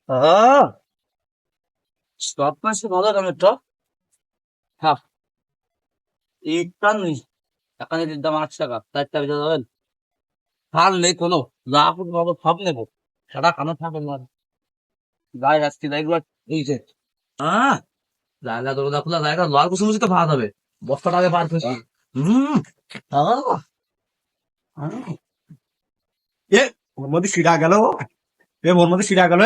আহ stop মাসে ভালো দামের তো। হ্যাঁ, একটা নেই, এখানে দাম 8 টাকা, 4টা বেচা যাবেন। হাল নেই কোনো, যা আপনি পাবো সব নেবো, সারা কানো থাকবেন না। গায়ে আসছি এগুলো, এই যে হ্যাঁ, জায়গা দরজা খোলা জায়গা, লয়ার কুসুম তো ভাত হবে, বস্তাটা আগে পার করছি। হম আহ, আহ। এ ওর মধ্যে সিডা গেল, ওর মধ্যে সিডা গেল।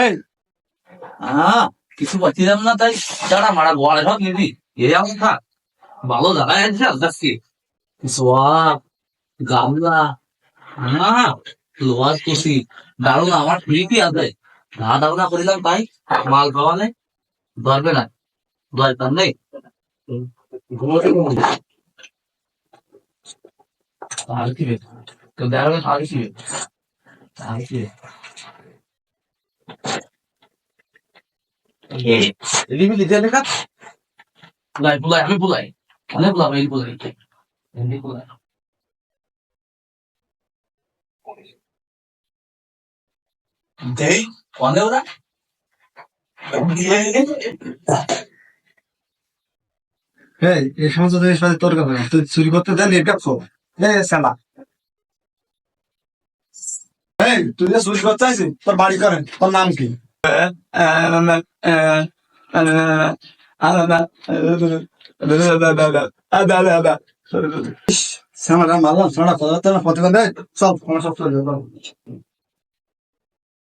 আহ, কিছু পাচ্ছিলাম না তাই দাঁড়া মারা গোয়ালে সব নিবি, এই অবস্থা। ভালো জায়গায় আছে যাচ্ছি, সোয়াব গামলা, হ্যাঁ, লোহার কুসি, দারুন আমার ফ্রিতে আছে। ধাঁধা ধারণা করিলাম তাই মাল পাওয়া নেই, ধরবে না, দরকার নেই। আর কি রে, তো দেখা গেল আর কি রে, আর কি রে, এদিকে লিখে লেখা, পুলাই পুলাই আমি পুলাই, অনেক পুলাই এই পুলাই, এমনি পুলাই। দেই অনেক ওরা এই সমস্ত জিনিস পাতি তোর কাছে না। তুই চুরি করতে দেন এটা খো। সালা, তুই যে চুরি করতে চাইছিস, তোর বাড়ি করেন, তোর নাম কি? শ্যামাটা মারলাম, শ্যামাটা কথা না প্রতিবেদন, চল আমার সব চলে যাবো।